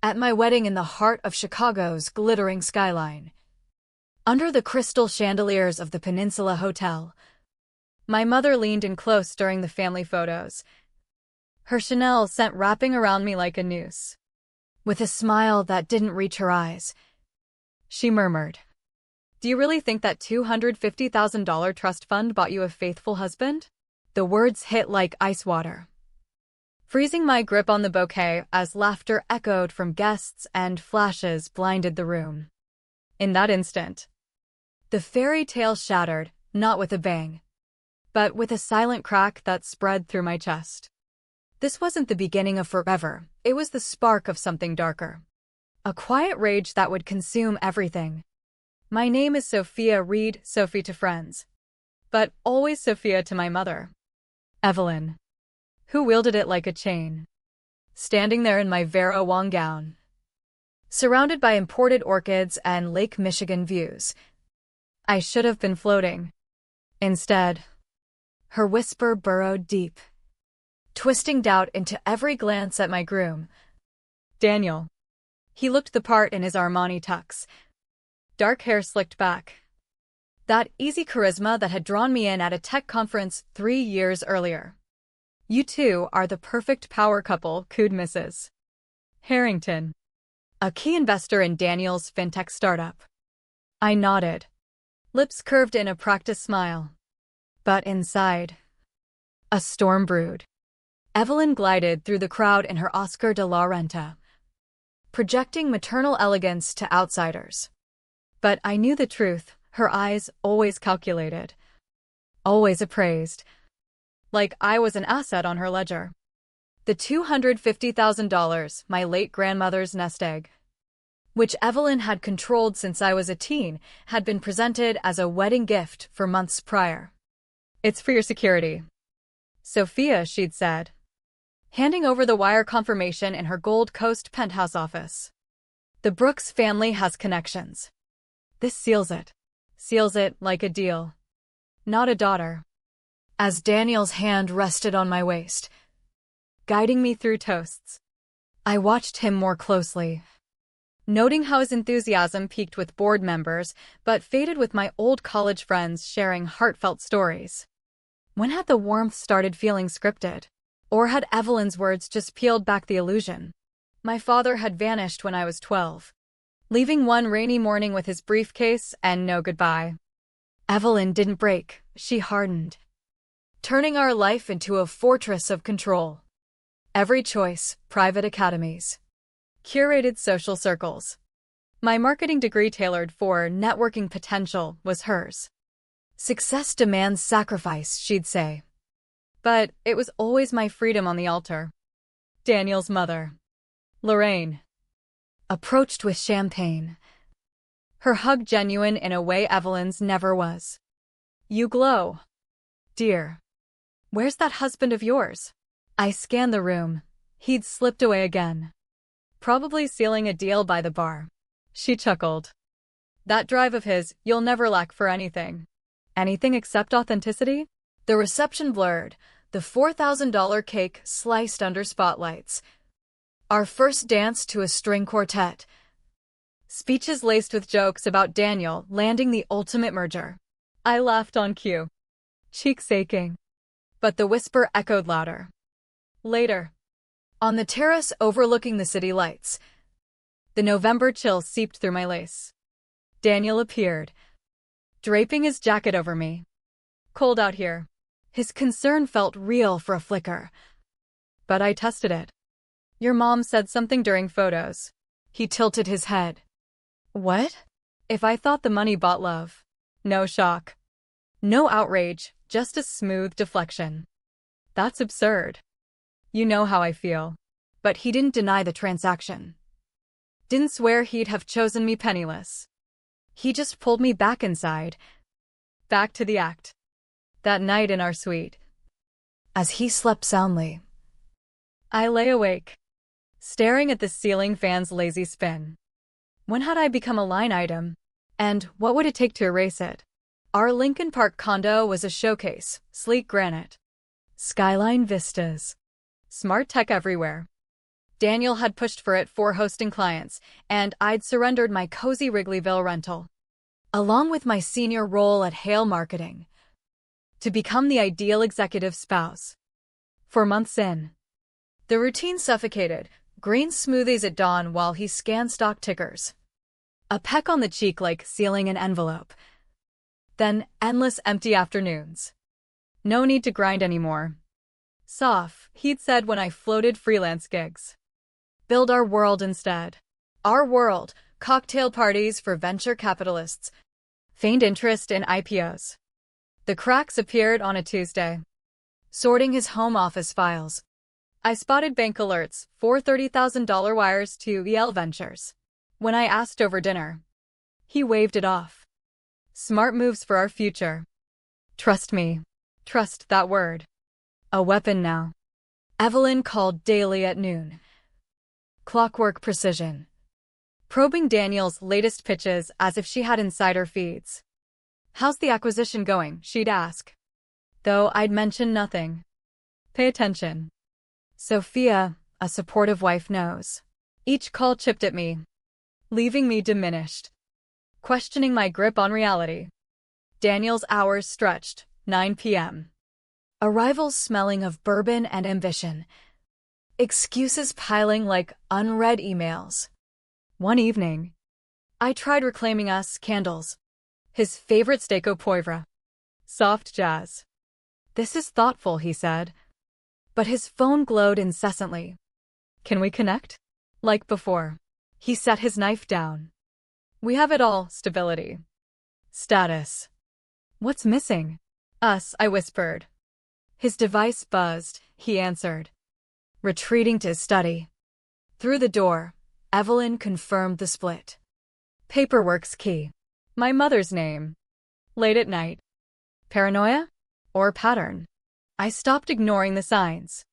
At my wedding in the heart of Chicago's glittering skyline, under the crystal chandeliers of the Peninsula Hotel, my mother leaned in close during the family photos, her Chanel scent wrapping around me like a noose. With a smile that didn't reach her eyes, she murmured, "Do you really think that $250,000 trust fund bought you a faithful husband?" The words hit like ice water, freezing my grip on the bouquet as laughter echoed from guests and flashes blinded the room. In that instant, the fairy tale shattered, not with a bang, but with a silent crack that spread through my chest. This wasn't the beginning of forever, it was the spark of something darker. A quiet rage that would consume everything. My name is Sophia Reed, Sophie to friends, but always Sophia to my mother, Evelyn, who wielded it like a chain. Standing there in my Vera Wang gown, surrounded by imported orchids and Lake Michigan views, I should have been floating. Instead, her whisper burrowed deep, twisting doubt into every glance at my groom, Daniel. He looked the part in his Armani tux, dark hair slicked back. That easy charisma that had drawn me in at a tech conference 3 years earlier. "You two are the perfect power couple," cooed Mrs. Harrington, a key investor in Daniel's fintech startup. I nodded, lips curved in a practiced smile. But inside, a storm brewed. Evelyn glided through the crowd in her Oscar de la Renta, projecting maternal elegance to outsiders. But I knew the truth, her eyes always calculated, always appraised, like I was an asset on her ledger. The $250,000, my late grandmother's nest egg, which Evelyn had controlled since I was a teen, had been presented as a wedding gift for months prior. "It's for your security, Sophia," she'd said, handing over the wire confirmation in her Gold Coast penthouse office. "The Brooks family has connections. This seals it. Seals it like a deal, not a daughter." As Daniel's hand rested on my waist, guiding me through toasts, I watched him more closely, noting how his enthusiasm peaked with board members but faded with my old college friends sharing heartfelt stories. When had the warmth started feeling scripted? Or had Evelyn's words just peeled back the illusion? My father had vanished when I was 12, leaving one rainy morning with his briefcase and no goodbye. Evelyn didn't break, she hardened, turning our life into a fortress of control. Every choice, private academies, curated social circles. My marketing degree tailored for networking potential was hers. "Success demands sacrifice," she'd say. But it was always my freedom on the altar. Daniel's mother, Lorraine, approached with champagne, her hug genuine in a way Evelyn's never was. "You glow, dear. Where's that husband of yours?" I scanned the room. He'd slipped away again, probably sealing a deal by the bar. She chuckled. "That drive of his, you'll never lack for anything." Anything except authenticity? The reception blurred, the $4,000 cake sliced under spotlights. Our first dance to a string quartet. Speeches laced with jokes about Daniel landing the ultimate merger. I laughed on cue, cheeks aching. But the whisper echoed louder. Later, on the terrace overlooking the city lights, the November chill seeped through my lace. Daniel appeared, draping his jacket over me. "Cold out here." His concern felt real for a flicker, but I tested it. "Your mom said something during photos." He tilted his head. "What?" If I thought the money bought love. No shock. No outrage, just a smooth deflection. "That's absurd. You know how I feel." But he didn't deny the transaction. Didn't swear he'd have chosen me penniless. He just pulled me back inside. Back to the act. That night in our suite, as he slept soundly, I lay awake, staring at the ceiling fan's lazy spin. When had I become a line item? And what would it take to erase it? Our Lincoln Park condo was a showcase, sleek granite, skyline vistas, smart tech everywhere. Daniel had pushed for it for hosting clients, and I'd surrendered my cozy Wrigleyville rental, along with my senior role at Hale Marketing, to become the ideal executive spouse. 4 months in, the routine suffocated. Green smoothies at dawn while he scanned stock tickers. A peck on the cheek like sealing an envelope. Then endless empty afternoons. No need to grind anymore. Soft, he'd said when I floated freelance gigs. Build our world instead. Our world, cocktail parties for venture capitalists. Feigned interest in IPOs. The cracks appeared on a Tuesday. Sorting his home office files, I spotted bank alerts for $30,000 wires to EL Ventures. When I asked over dinner, he waved it off. Smart moves for our future. Trust me. Trust that word. A weapon now. Evelyn called daily at noon. Clockwork precision. Probing Daniel's latest pitches as if she had insider feeds. How's the acquisition going, she'd ask. Though I'd mention nothing. Pay attention. Sophia, a supportive wife, knows. Each call chipped at me, leaving me diminished, questioning my grip on reality. Daniel's hours stretched, 9 p.m. Arrivals smelling of bourbon and ambition. Excuses piling like unread emails. One evening, I tried reclaiming us candles. His favorite steak au poivre. Soft jazz. This is thoughtful, he said. But his phone glowed incessantly. Can we connect? Like before. He set his knife down. We have it all, stability. Status. What's missing? Us, I whispered. His device buzzed, he answered. Retreating to his study. Through the door, Evelyn confirmed the split. Paperwork's key. My mother's name. Late at night. Paranoia? Or pattern? I stopped ignoring the signs.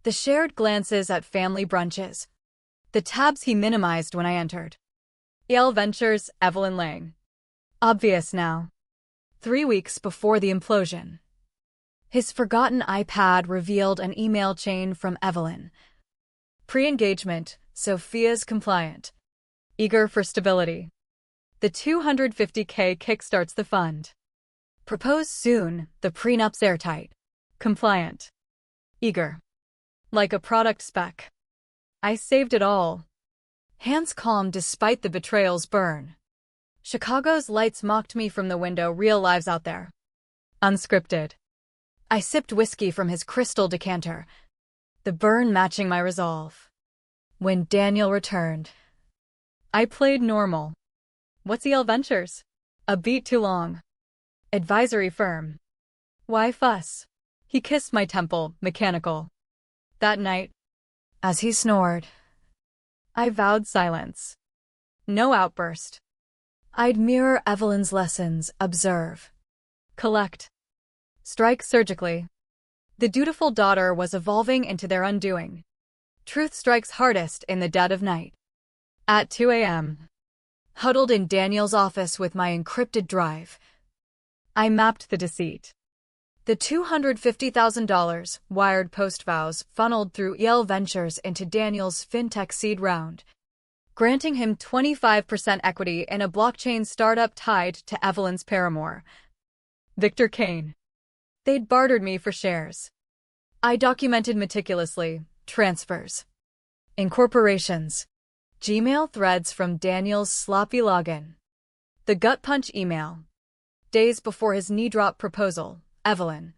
The shared glances at family brunches. The tabs he minimized when I entered. EL Ventures, Evelyn Lang. Obvious now. 3 weeks before the implosion. His forgotten iPad revealed an email chain from Evelyn. Pre-engagement, Sophia's compliant. Eager for stability. The $250K kickstarts the fund. Propose soon, the prenup's airtight. Compliant. Eager. Like a product spec. I saved it all. Hands calm despite the betrayal's burn. Chicago's lights mocked me from the window, real lives out there. Unscripted. I sipped whiskey from his crystal decanter, the burn matching my resolve. When Daniel returned, I played normal. What's EL Ventures? A beat too long. Advisory firm. Why fuss? He kissed my temple, mechanical. That night, as he snored, I vowed silence. No outburst. I'd mirror Evelyn's lessons, observe. Collect. Strike surgically. The dutiful daughter was evolving into their undoing. Truth strikes hardest in the dead of night. At 2 a.m., huddled in Daniel's office with my encrypted drive, I mapped the deceit. The $250,000 wired post-vows funneled through EL Ventures into Daniel's fintech seed round, granting him 25% equity in a blockchain startup tied to Evelyn's paramour, Victor Kane. They'd bartered me for shares. I documented meticulously transfers, incorporations, Gmail threads from Daniel's sloppy login, the gut punch email. Days before his knee-drop proposal, Evelyn.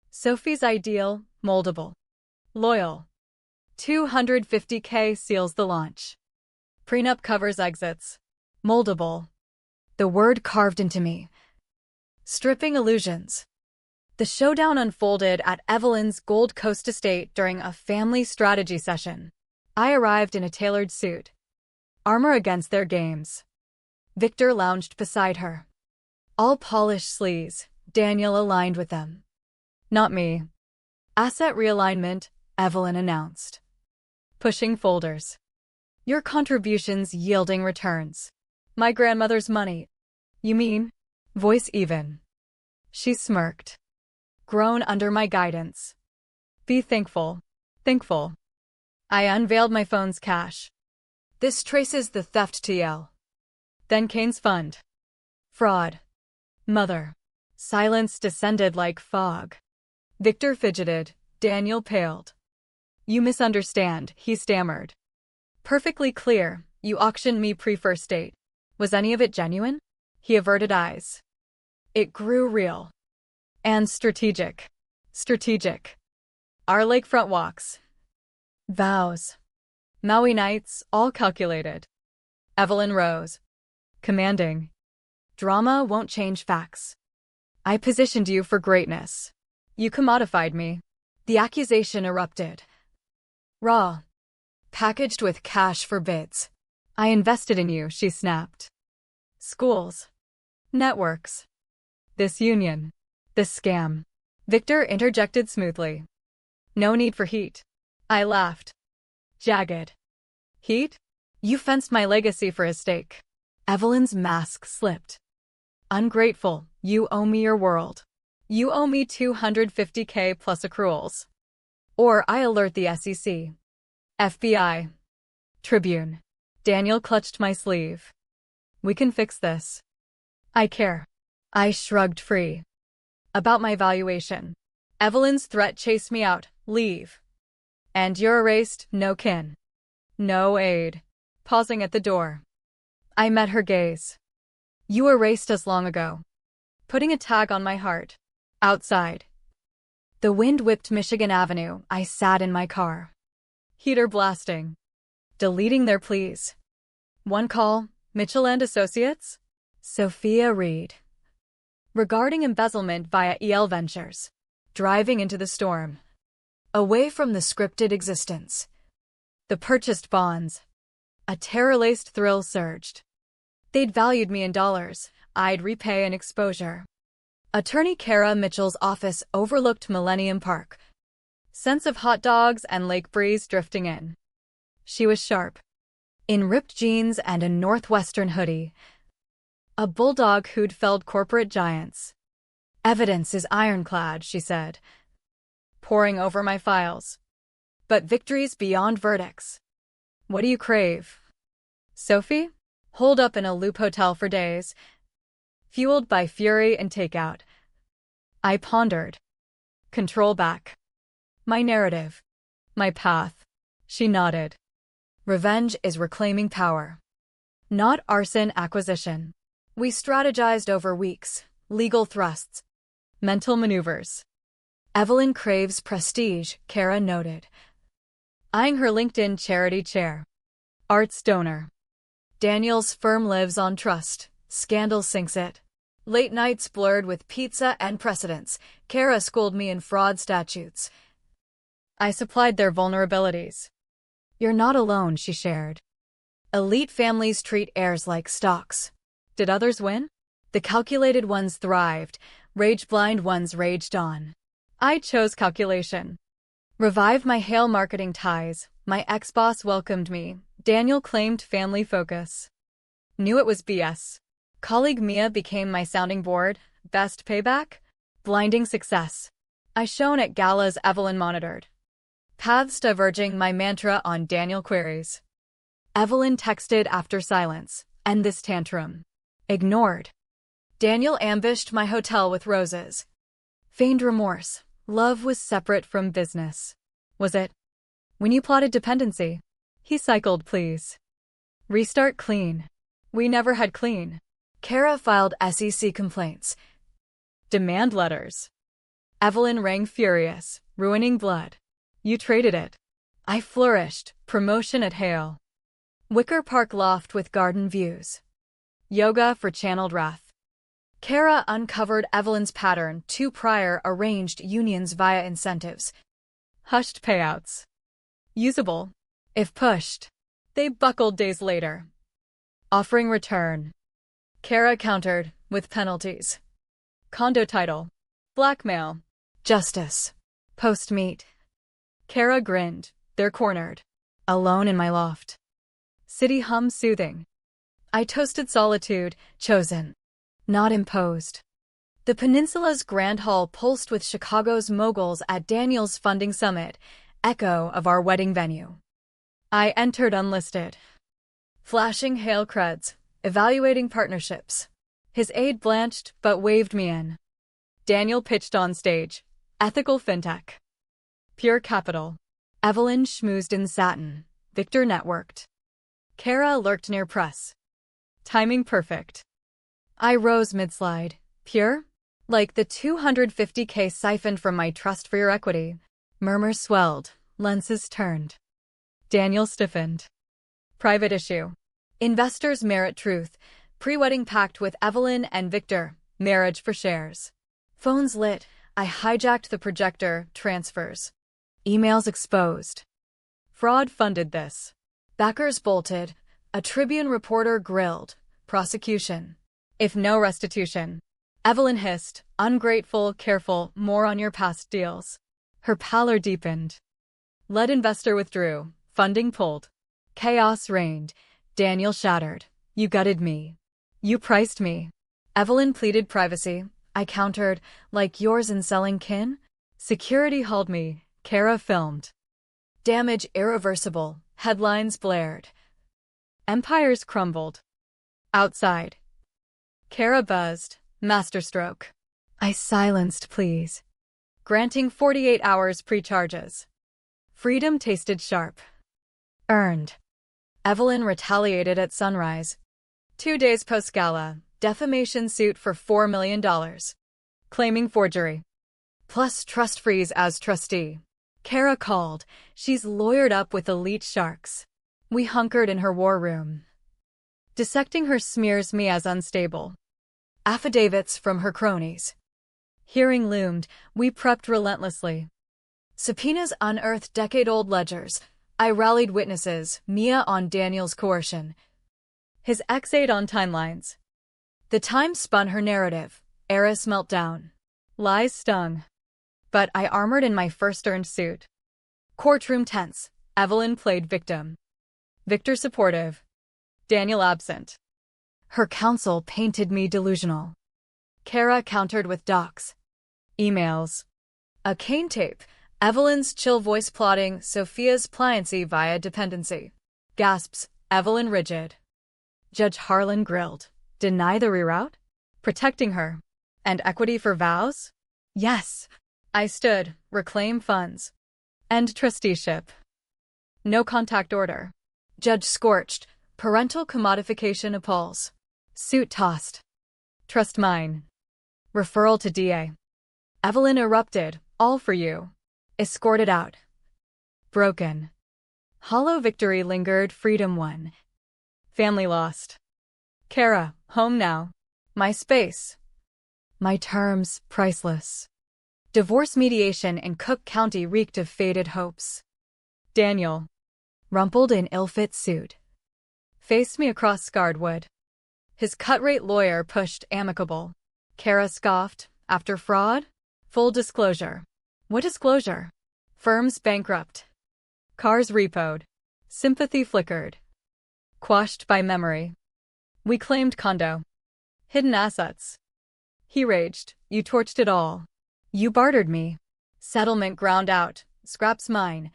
Sophie's ideal, moldable. Loyal. $250K seals the launch. Prenup covers exits. Moldable. The word carved into me. Stripping illusions. The showdown unfolded at Evelyn's Gold Coast estate during a family strategy session. I arrived in a tailored suit. Armor against their games. Victor lounged beside her. All polished sleaze, Daniel aligned with them. Not me. Asset realignment, Evelyn announced. Pushing folders. Your contributions yielding returns. My grandmother's money. You mean? Voice even. She smirked. Grown under my guidance. Be thankful. Thankful. I unveiled my phone's cache. This traces the theft to Yale. Then Kane's fund. Fraud. Mother. Silence descended like fog. Victor fidgeted. Daniel paled. You misunderstand, he stammered. Perfectly clear, you auctioned me pre-first date. Was any of it genuine? He averted eyes. It grew real. And strategic. Strategic. Our lakefront walks. Vows. Maui nights, all calculated. Evelyn rose. Commanding. Drama won't change facts. I positioned you for greatness. You commodified me. The accusation erupted. Raw. Packaged with cash for bids. I invested in you, she snapped. Schools. Networks. This union. This scam. Victor interjected smoothly. No need for heat. I laughed. Jagged. Heat? You fenced my legacy for a stake. Evelyn's mask slipped. Ungrateful, you owe me your world. You owe me $250K plus accruals. Or I alert the SEC. FBI. Tribune. Daniel clutched my sleeve. We can fix this. I care. I shrugged free. About my valuation. Evelyn's threat chased me out. Leave. And you're erased, no kin. No aid. Pausing at the door. I met her gaze. You erased us long ago. Putting a tag on my heart. Outside. The wind whipped Michigan Avenue. I sat in my car. Heater blasting. Deleting their pleas. One call, Mitchell and Associates? Sophia Reed. Regarding embezzlement via EL Ventures. Driving into the storm. Away from the scripted existence. The purchased bonds. A terror-laced thrill surged. They'd valued me in dollars. I'd repay in exposure. Attorney Kara Mitchell's office overlooked Millennium Park. Scents of hot dogs and lake breeze drifting in. She was sharp. In ripped jeans and a northwestern hoodie. A bulldog who'd felled corporate giants. Evidence is ironclad, she said. Poring over my files. But victories beyond verdicts. What do you crave? Sophie? Holed up in a loop hotel for days. Fueled by fury and takeout. I pondered. Control back. My narrative. My path. She nodded. Revenge is reclaiming power. Not arson acquisition. We strategized over weeks. Legal thrusts. Mental maneuvers. Evelyn craves prestige, Kara noted. Eyeing her LinkedIn charity chair. Arts donor. Daniel's firm lives on trust. Scandal sinks it. Late nights blurred with pizza and precedents. Kara schooled me in fraud statutes. I supplied their vulnerabilities. You're not alone, she shared. Elite families treat heirs like stocks. Did others win? The calculated ones thrived. Rage-blind ones raged on. I chose calculation. Revived my Hale marketing ties. My ex-boss welcomed me. Daniel claimed family focus. Knew it was BS. Colleague Mia became my sounding board. Best payback? Blinding success. I shone at galas Evelyn monitored. Paths diverging, my mantra on Daniel queries. Evelyn texted after silence. End this tantrum. Ignored. Daniel ambushed my hotel with roses. Feigned remorse. Love was separate from business. Was it? When you plotted dependency. He cycled, please. Restart clean. We never had clean. Kara filed SEC complaints. Demand letters. Evelyn rang furious, ruining blood. You traded it. I flourished, promotion at Hale. Wicker Park loft with garden views. Yoga for channeled wrath. Kara uncovered Evelyn's pattern, 2 prior arranged unions via incentives. Hushed payouts. Usable. If pushed. They buckled days later. Offering return. Kara countered, with penalties. Condo title. Blackmail. Justice. Post-meet. Kara grinned. They're cornered. Alone in my loft. City hum soothing. I toasted solitude, chosen. Not imposed. The peninsula's Grand Hall pulsed with Chicago's moguls at Daniel's funding summit, echo of our wedding venue. I entered unlisted. Flashing hail creds, evaluating partnerships. His aide blanched but waved me in. Daniel pitched on stage. Ethical fintech. Pure capital. Evelyn schmoozed in satin. Victor networked. Kara lurked near press. Timing perfect. I rose mid-slide. Pure? Like the $250K siphoned from my trust for your equity. Murmurs swelled. Lenses turned. Daniel stiffened. Private issue. Investors merit truth. Pre-wedding pact with Evelyn and Victor. Marriage for shares. Phones lit. I hijacked the projector. Transfers. Emails exposed. Fraud funded this. Backers bolted. A Tribune reporter grilled. Prosecution. If no restitution. Evelyn hissed. Ungrateful, careful, more on your past deals. Her pallor deepened. Lead investor withdrew. Funding pulled. Chaos reigned. Daniel shattered. You gutted me. You priced me. Evelyn pleaded privacy. I countered, like yours in selling kin? Security hauled me. Kara filmed. Damage irreversible. Headlines blared. Empires crumbled. Outside. Kara buzzed. Masterstroke. I silenced pleas. Granting 48 hours pre-charges. Freedom tasted sharp. Earned. Evelyn retaliated at sunrise. 2 days post-gala, defamation suit for $4 million. Claiming forgery. Plus trust freeze as trustee. Kara called. She's lawyered up with elite sharks. We hunkered in her war room. Dissecting her smears me as unstable. Affidavits from her cronies. Hearing loomed, we prepped relentlessly. Subpoenas unearthed decade-old ledgers. I rallied witnesses, Mia on Daniel's coercion. His ex-aide on timelines. The Times spun her narrative. Heiress meltdown. Lies stung. But I armored in my first earned suit. Courtroom tense. Evelyn played victim. Victor supportive. Daniel absent. Her counsel painted me delusional. Kara countered with docs. Emails. A cane tape. Evelyn's chill voice plotting Sophia's pliancy via dependency. Gasps. Evelyn rigid. Judge Harlan grilled. Deny the reroute? Protecting her. And equity for vows? Yes. I stood. Reclaim funds. End trusteeship. No contact order. Judge scorched. Parental commodification appalls. Suit tossed. Trust mine. Referral to DA. Evelyn erupted. All for you. Escorted out. Broken. Hollow victory lingered. Freedom won. Family lost. Kara, home now. My space. My terms, priceless. Divorce mediation in Cook County reeked of faded hopes. Daniel. Rumpled in ill-fit suit. Faced me across scarred wood. His cut-rate lawyer pushed amicable. Kara scoffed. After fraud? Full disclosure. What disclosure? Firms bankrupt. Cars repoed. Sympathy flickered. Quashed by memory. We claimed condo. Hidden assets. He raged. You torched it all. You bartered me. Settlement ground out. Scraps mine.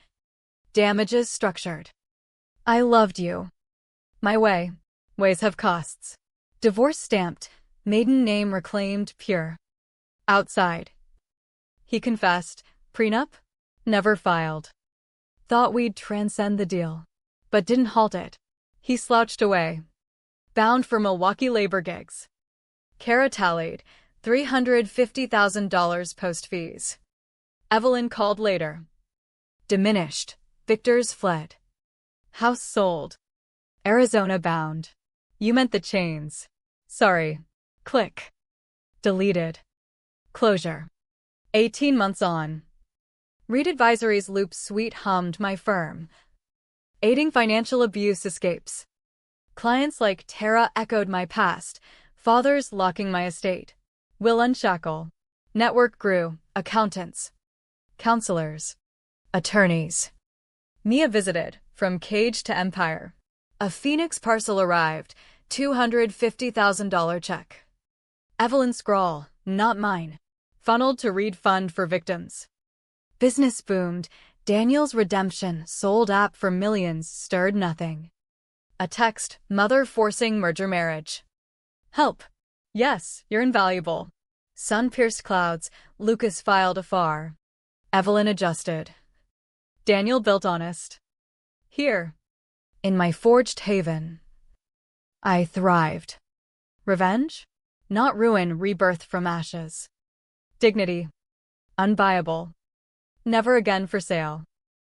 Damages structured. I loved you. My way. Ways have costs. Divorce stamped. Maiden name reclaimed pure. Outside. He confessed. Prenup? Never filed. Thought we'd transcend the deal. But didn't halt it. He slouched away. Bound for Milwaukee labor gigs. Kara tallied. $350,000 post fees. Evelyn called later. Diminished. Victors fled. House sold. Arizona bound. You meant the chains. Sorry. Click. Deleted. Closure. 18 months on. Read advisories loop sweet hummed my firm. Aiding financial abuse escapes. Clients like Tara echoed my past. Fathers locking my estate. Will unshackle. Network grew. Accountants. Counselors. Attorneys. Mia visited. From cage to empire. A Phoenix parcel arrived. $250,000 check. Evelyn scrawl. Not mine. Funneled to read fund for victims. Business boomed. Daniel's redemption, sold app for millions, stirred nothing. A text, mother forcing merger marriage. Help. Yes, you're invaluable. Sun pierced clouds, Lucas filed afar. Evelyn adjusted. Daniel built honest. Here. In my forged haven. I thrived. Revenge? Not ruin, rebirth from ashes. Dignity. Unbuyable. Never again for sale.